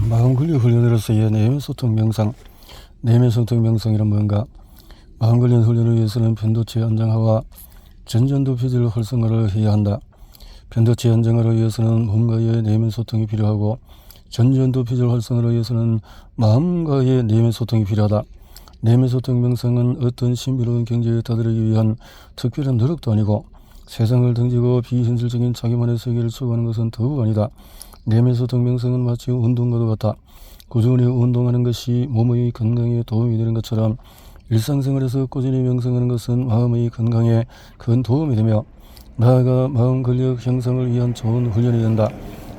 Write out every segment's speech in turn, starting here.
마음 근력 훈련으로서의 내면 소통 명상. 내면 소통 명상이란 뭔가? 마음 근력 훈련을 위해서는 변도체 안정화와 전전도 피질 활성화를 해야 한다. 변도체 안정화를 위해서는 몸과의 내면 소통이 필요하고, 전전도 피질 활성화를 위해서는 마음과의 내면 소통이 필요하다. 내면 소통 명상은 어떤 신비로운 경지에 다다르기 위한 특별한 노력도 아니고, 세상을 등지고 비현실적인 자기만의 세계를 추구하는 것은 더욱 아니다. 내면 소통 명상은 마치 운동과도 같다. 꾸준히 운동하는 것이 몸의 건강에 도움이 되는 것처럼, 일상생활에서 꾸준히 명상하는 것은 마음의 건강에 큰 도움이 되며, 나아가 마음 근력 향상을 위한 좋은 훈련이 된다.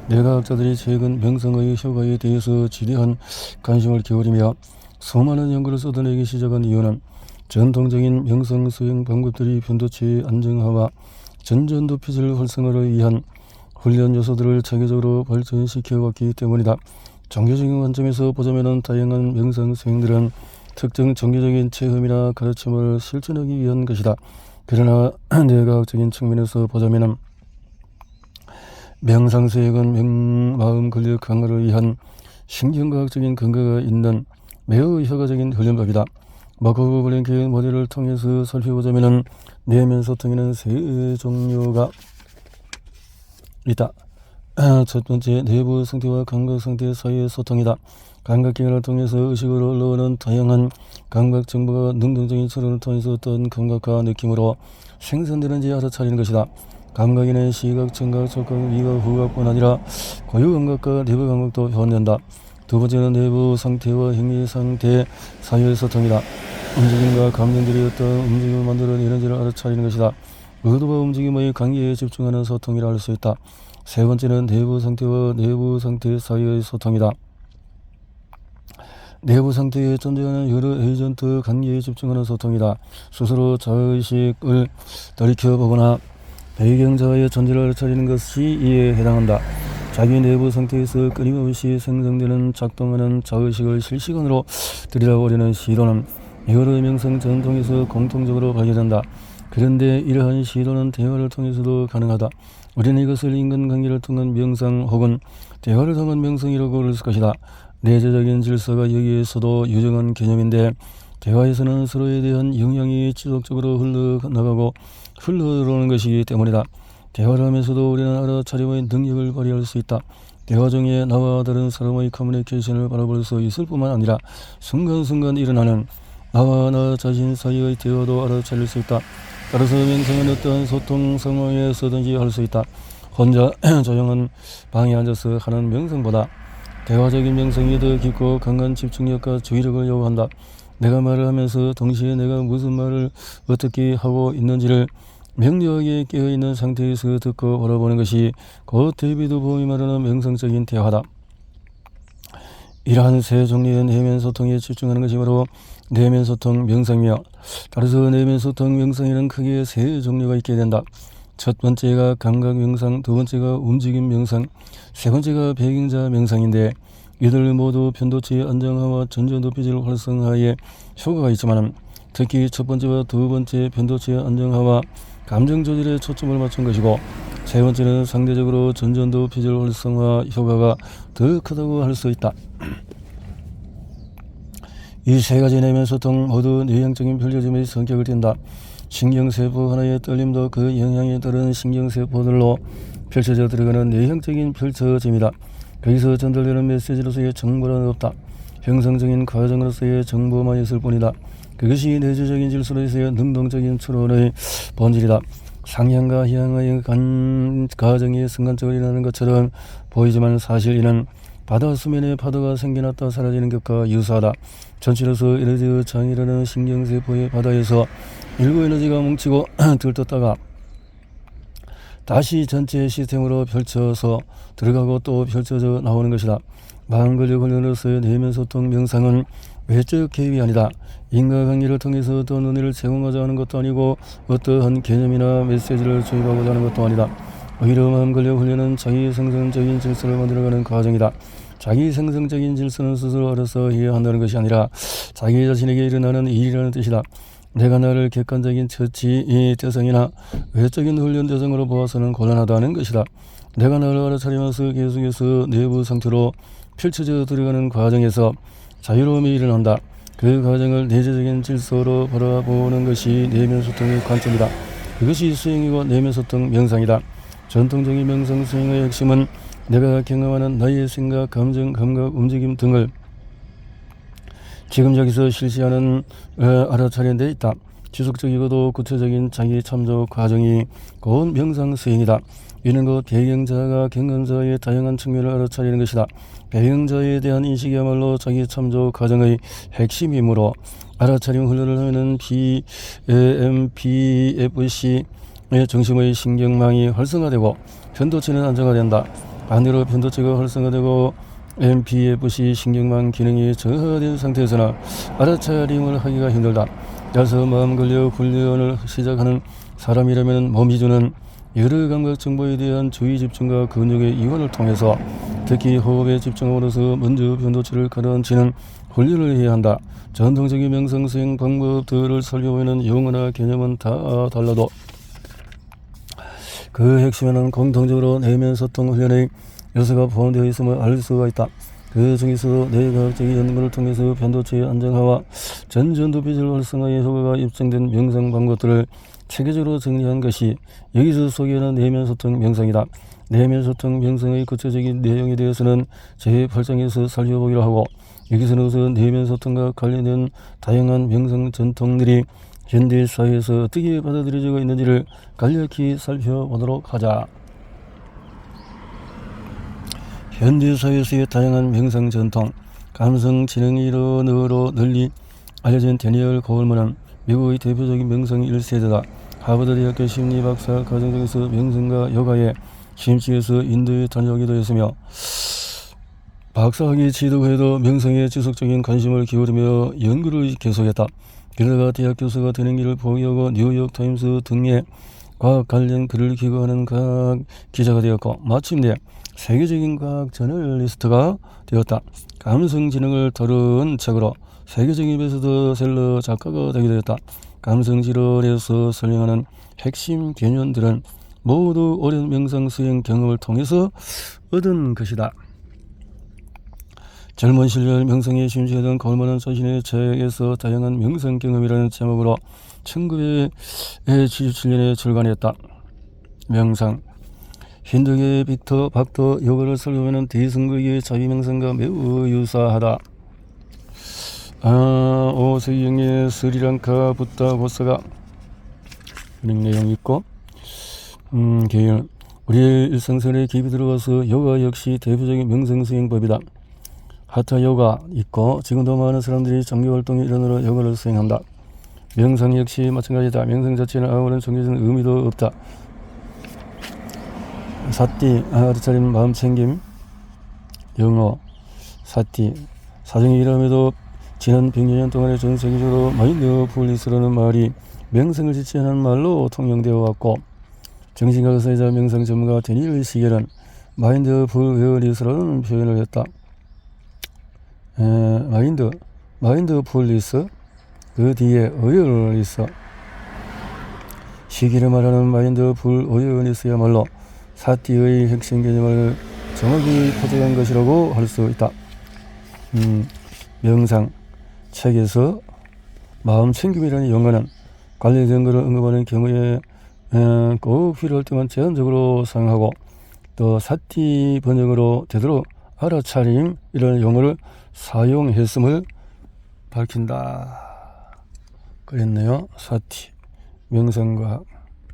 뇌과학자들이 최근 명상의 효과에 대해서 지대한 관심을 기울이며 수많은 연구를 쏟아내기 시작한 이유는, 전통적인 명상 수행 방법들이 변도체의 안정화와 전전도 피질 활성화를 위한 훈련 요소들을 체계적으로 발전시켜 왔기 때문이다. 종교적인 관점에서 보자면 다양한 명상 수행들은 특정 종교적인 체험이나 가르침을 실천하기 위한 것이다. 그러나 뇌과학적인 측면에서 보자면 명상 수행은 마음 근력 강화를 위한 신경과학적인 근거가 있는 매우 효과적인 훈련법이다. 마크 블랭크의 모델을 통해서 살펴보자면 내면 소통에는 세 종류가 있다. 첫 번째, 내부 상태와 감각 상태 사이의 소통이다. 감각기관을 통해서 의식으로 올라오는 다양한 감각 정보가 능동적인 처론을 통해서 어떤 감각과 느낌으로 생성되는지 알아차리는 것이다. 감각에는 시각, 청각, 촉각, 미각, 후각뿐 아니라 고유 감각과 내부 감각도 포함된다. 두 번째는 내부 상태와 행위 상태 사이의 소통이다. 움직임과 감정들이 어떤 움직임을 만들어내는지를 알아차리는 것이다. 의도와 움직임의 관계에 집중하는 소통이라 할 수 있다. 세 번째는 내부 상태와 내부 상태 사이의 소통이다. 내부 상태에 존재하는 여러 에이전트 관계에 집중하는 소통이다. 스스로 자의식을 돌이켜보거나 배경자의 존재를 알아차리는 것이 이에 해당한다. 자기 내부 상태에서 끊임없이 생성되는 작동하는 자의식을 실시간으로 들여다보려는 시도는 여러 명상 전통에서 공통적으로 발견된다. 그런데 이러한 시도는 대화를 통해서도 가능하다. 우리는 이것을 인간관계를 통한 명상 혹은 대화를 통한 명상이라고 부를 것이다. 내재적인 질서가 여기에서도 유정한 개념인데, 대화에서는 서로에 대한 영향이 지속적으로 흘러나가고 흘러들어오는 것이기 때문이다. 대화를 하면서도 우리는 알아차림의 능력을 발휘할 수 있다. 대화 중에 나와 다른 사람의 커뮤니케이션을 바라볼 수 있을 뿐만 아니라 순간순간 일어나는 나와 나 자신 사이의 대화도 알아차릴 수 있다. 따라서 명상은 어떠한 소통 상황에서든지 할 수 있다. 혼자 조용한 방에 앉아서 하는 명상보다 대화적인 명상이 더 깊고 강한 집중력과 주의력을 요구한다. 내가 말을 하면서 동시에 내가 무슨 말을 어떻게 하고 있는지를 명료하게 깨어있는 상태에서 듣고 바라보는 것이 곧 데이비드 봄이 말하는 명상적인 대화다. 이러한 세 종류의 내면 소통에 집중하는 것이 바로 내면 소통 명상이며, 따라서 내면 소통 명상에는 크게 세 종류가 있게 된다. 첫 번째가 감각 명상, 두 번째가 움직임 명상, 세 번째가 배경자 명상인데, 이들 모두 변도체의 안정화와 전전도 피질 활성화에 효과가 있지만, 특히 첫 번째와 두 번째 변도체의 안정화와 감정 조절에 초점을 맞춘 것이고, 세 번째는 상대적으로 전전도 피질 활성화 효과가 더 크다고 할 수 있다. 이 세 가지 내면 소통 모두 내향적인 편리즘의 성격을 띈다. 신경세포 하나의 떨림도 그 영향에 따른 신경세포들로 펼쳐져 들어가는 내향적인 펼쳐짐이다. 거기서 전달되는 메시지로서의 정보는 없다. 형성적인 과정으로서의 정보만 있을 뿐이다. 그것이 내재적인 질서로서의 능동적인 추론의 본질이다. 상향과 하향의 과정이 순간적으로 일어나는 것처럼 보이지만 사실 이는 바다 수면에 파도가 생겨났다 사라지는 것과 유사하다. 전체로서 에너지 장이라는 신경세포의 바다에서 일부 에너지가 뭉치고 들떴다가 다시 전체 시스템으로 펼쳐서 들어가고 또 펼쳐져 나오는 것이다. 마음 근력 훈련으로서의 내면 소통 명상은 외적 개입이 아니다. 인과관계를 통해서 어떤 은혜를 제공하자 하는 것도 아니고 어떠한 개념이나 메시지를 주입하고자 하는 것도 아니다. 오히려 마음 근력 훈련은 자기 생성적인 질서를 만들어가는 과정이다. 자기 생성적인 질서는 스스로 알아서 해야 한다는 것이 아니라 자기 자신에게 일어나는 일이라는 뜻이다. 내가 나를 객관적인 처치 대상이나 외적인 훈련 대상으로 보아서는 곤란하다는 것이다. 내가 나를 알아차리면서 계속해서 내부 상태로 펼쳐져 들어가는 과정에서 자유로움이 일어난다. 그 과정을 내재적인 질서로 바라보는 것이 내면소통의 관점이다. 그것이 수행이고 내면소통 명상이다. 전통적인 명상 수행의 핵심은 내가 경험하는 나의 생각, 감정, 감각, 움직임 등을 지금 여기서 실시하는 알아차리는 데 있다. 지속적이고도 구체적인 자기 참조 과정이 곧 명상 수행이다. 이는 곧 배경자가 경험자의 다양한 측면을 알아차리는 것이다. 배경자에 대한 인식이야말로 자기 참조 과정의 핵심이므로 알아차림 훈련을 하면은 BMPFC의 중심의 신경망이 활성화되고 편도체는 안정화된다. 반대로 편도체가 활성화되고 MPFC 신경망 기능이 저하된 상태에서는 알아차림을 하기가 힘들다. 따라서 마음 근력 훈련을 시작하는 사람이라면 몸이 주는 여러 감각 정보에 대한 주의 집중과 근육의 이완을 통해서 특히 호흡에 집중함으로써 먼저 편도체를 가라앉히는 훈련을 해야 한다. 전통적인 명상 수행 방법들을 살펴보면 용어나 개념은 다 달라도 그 핵심에는 공통적으로 내면 소통 훈련의 요소가 포함되어 있음을 알 수가 있다. 그 중에서 뇌과학적인 연구를 통해서 편도체의 안정화와 전두피질 활성화의 효과가 입증된 명상 방법들을 체계적으로 정리한 것이 여기서 소개하는 내면소통 명상이다. 내면소통 명상의 구체적인 내용에 대해서는 제8장에서 살펴보기로 하고, 여기서는 우선 내면소통과 관련된 다양한 명상 전통들이 현대사회에서 어떻게 받아들여지고 있는지를 간략히 살펴보도록 하자. 현대사회에서의 다양한 명상 전통, 감성 지능 이론으로 널리 알려진 데니얼 고울먼은 미국의 대표적인 명상 1세대다. 하버드 대학교 심리박사 과정 중에서 명상과 요가에 심취해서 인도에 다녀오기도 했으며 박사학위 취득 후에도 명상에 지속적인 관심을 기울이며 연구를 계속했다. 그러다가 대학 교수가 되는 길을 포기하고 뉴욕타임스 등의 과학 관련 글을 기고하는 과학 기자가 되었고 마침내 세계적인 과학 저널리스트가 되었다. 감성지능을 다룬 책으로 세계적인 베스트셀러 작가가 되게 되었다. 감성질환에서 설명하는 핵심 개념들은 모두 오랜 명상 수행 경험을 통해서 얻은 것이다. 젊은 시절 명상에 심취하던 고울먼은 자신의 책에서 다양한 명상 경험이라는 제목으로 1977년에 출간했다. 명상 힌두교의 빅터 박터 요가를 살펴보면 대승극의 자유명상과 매우 유사하다. 5세기경의 스리랑카 부타 고사가 그런 내용이 있고 개연 우리의 일상생활에 깊이 들어가서 요가 역시 대표적인 명상수행법이다. 하타 요가 있고 지금도 많은 사람들이 종교활동의 일환으로 요가를 수행한다. 명상 역시 마찬가지다. 명상 자체는 아무런 종교적인 의미도 없다. 사티, 알아차림 마음챙김, 영어, 사티, 사정이 이름에도 지난 100여 년 동안에 전 세계적으로 마인드풀니스라는 말이 명상을 지칭하는 말로 통용되어 왔고, 정신과 의사이자 명상 전문가 데니얼 시겔은 마인드풀니스라는 표현을 했다. 마인드풀니스, 그 뒤에 어웨어니스, 시겔이 말하는 마인드풀 어웨어니스야말로 사티의 핵심 개념을 정확히 포착한 것이라고 할 수 있다. 명상 책에서 마음챙김이라는 용어는 관련된 것을 언급하는 경우에 꼭 필요할 때만 제한적으로 사용하고 또 사티 번역으로 되도록 알아차림이라는 용어를 사용했음을 밝힌다. 그랬네요. 사티 명상과학